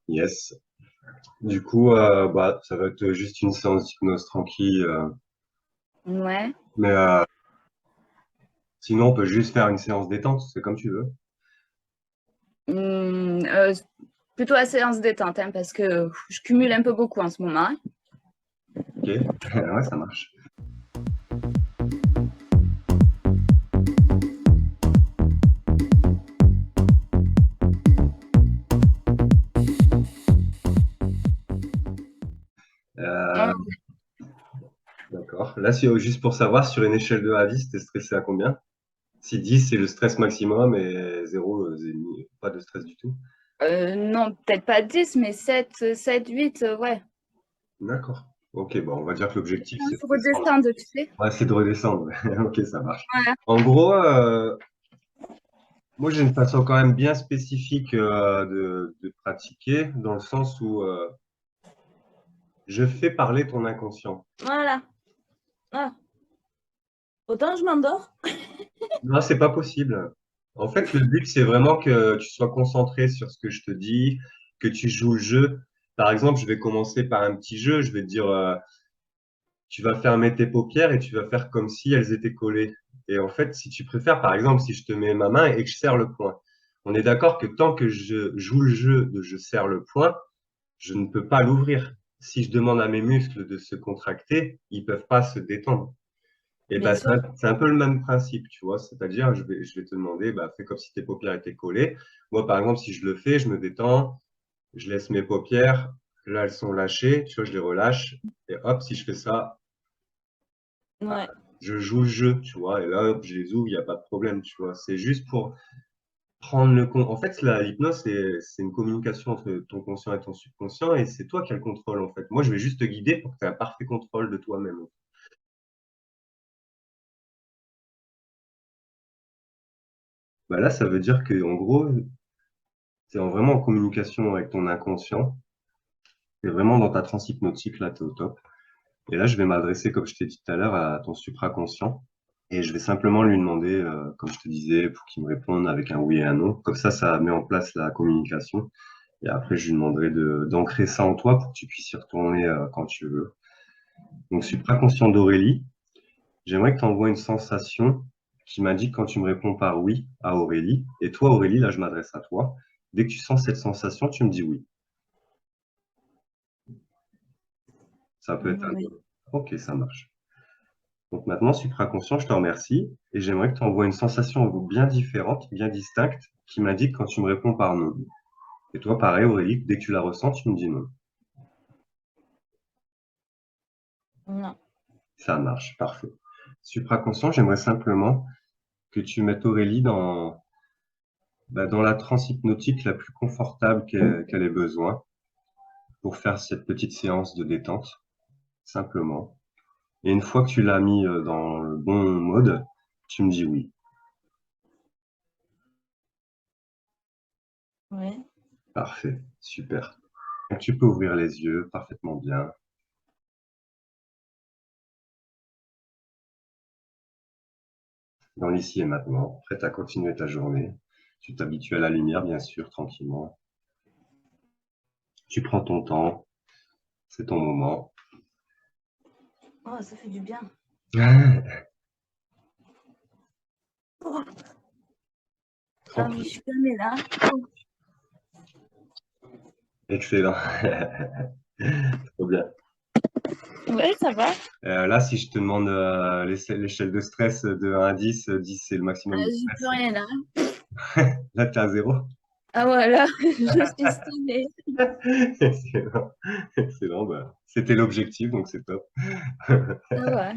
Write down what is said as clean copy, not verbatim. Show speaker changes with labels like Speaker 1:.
Speaker 1: Yes. Du coup, bah, ça va être juste une séance d'hypnose tranquille.
Speaker 2: Ouais.
Speaker 1: Mais sinon, on peut juste faire une séance détente, c'est comme tu veux.
Speaker 2: Hum, euh, Plutôt la séance détente, hein, parce que je cumule un peu beaucoup en ce moment.
Speaker 1: Ok, ouais, ça marche.
Speaker 2: Hein.
Speaker 1: Euh, d'accord. Là, juste pour savoir, sur une échelle de 1 à 10, t'es stressé à combien? Si 10, c'est le stress maximum et 0, pas de stress du tout.
Speaker 2: Non, peut-être pas 10, mais 7, 8, ouais.
Speaker 1: D'accord. Ok, bon, on va dire que l'objectif, c'est
Speaker 2: Il
Speaker 1: de
Speaker 2: faut
Speaker 1: descendre.
Speaker 2: redescendre, tu sais.
Speaker 1: Ouais, c'est de redescendre. Ok, ça marche.
Speaker 2: Ouais.
Speaker 1: En gros, moi, j'ai une façon quand même bien spécifique de pratiquer, dans le sens où je fais parler ton inconscient.
Speaker 2: Voilà. Ah. Autant je m'endors.
Speaker 1: Non, c'est pas possible. En fait, le but, c'est vraiment que tu sois concentré sur ce que je te dis, que tu joues le jeu. Par exemple, je vais commencer par un petit jeu. Je vais te dire, tu vas fermer tes paupières et tu vas faire comme si elles étaient collées. Et en fait, si tu préfères, par exemple, si je te mets ma main et que je serre le poing, on est d'accord que tant que je joue le jeu de je serre le poing, je ne peux pas l'ouvrir. Si je demande à mes muscles de se contracter, ils peuvent pas se détendre. Et
Speaker 2: Bien
Speaker 1: ben,
Speaker 2: sûr.
Speaker 1: c'est un peu le même principe, tu vois. C'est-à-dire, je vais te demander, bah, fais comme si tes paupières étaient collées. Moi, par exemple, si je le fais, je me détends, je laisse mes paupières. Là, elles sont lâchées, tu vois, je les relâche. Et hop, si je fais ça,
Speaker 2: Ouais.
Speaker 1: je joue le jeu, tu vois. Et là, hop, je les ouvre, il n'y a pas de problème, tu vois. C'est juste pour prendre le compte. En fait, l'hypnose, c'est une communication entre ton conscient et ton subconscient. Et c'est toi qui as le contrôle, en fait. Moi, je vais juste te guider pour que tu aies un parfait contrôle de toi-même. Bah là, ça veut dire que, en gros, c'est vraiment en communication avec ton inconscient. C'est vraiment dans ta transe hypnotique, là, tu es au top. Et là, je vais m'adresser, comme je t'ai dit tout à l'heure, à ton supraconscient. Et je vais simplement lui demander, comme je te disais, pour qu'il me réponde avec un oui et un non. Comme ça met en place la communication. Et après, je lui demanderai d'ancrer ça en toi pour que tu puisses y retourner quand tu veux. Donc, supraconscient d'Aurélie, j'aimerais que tu envoies une sensation qui m'indique quand tu me réponds par oui à Aurélie. Et toi, Aurélie, là, je m'adresse à toi. Dès que tu sens cette sensation, tu me dis oui. Ça peut être un
Speaker 2: Oui.
Speaker 1: non. Ok, ça marche. Donc maintenant, supraconscient, je te remercie et j'aimerais que tu envoies une sensation bien différente, bien distincte, qui m'indique quand tu me réponds par non. Et toi, pareil, Aurélie, dès que tu la ressens, tu me dis non.
Speaker 2: Non.
Speaker 1: Ça marche, parfait. Supraconscient, j'aimerais simplement que tu mettes Aurélie dans la transe hypnotique la plus confortable qu'elle ait besoin pour faire cette petite séance de détente, simplement. Et une fois que tu l'as mis dans le bon mode, tu me dis oui.
Speaker 2: Oui.
Speaker 1: Parfait, super. Donc, tu peux ouvrir les yeux parfaitement bien. Dans l'ici et maintenant, prête à continuer ta journée. Tu t'habitues à la lumière, bien sûr, tranquillement. Tu prends ton temps, c'est ton moment.
Speaker 2: Oh, ça fait du bien. Oh, ah oui, je
Speaker 1: Tranquille.
Speaker 2: suis calmée là. Oh.
Speaker 1: Excellent. Trop bien.
Speaker 2: Ouais, ça va.
Speaker 1: Là, si je te demande l'échelle de stress de 1 à 10, 10 c'est le maximum de
Speaker 2: J'ai plus
Speaker 1: stress.
Speaker 2: rien là.
Speaker 1: Là, tu es à 0.
Speaker 2: Ah voilà, je suis stylée.
Speaker 1: Excellent. Excellent. Bah, c'était l'objectif, donc c'est top.
Speaker 2: Ça va.